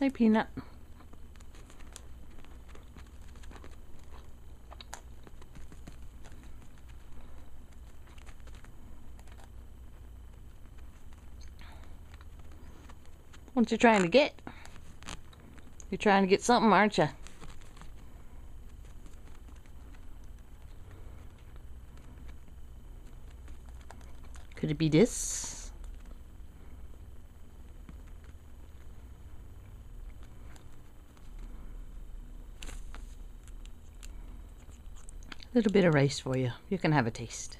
Hey, Peanut. What you trying to get? You're trying to get something, aren't you? Could it be this? A little bit of rice for you. You can have a taste.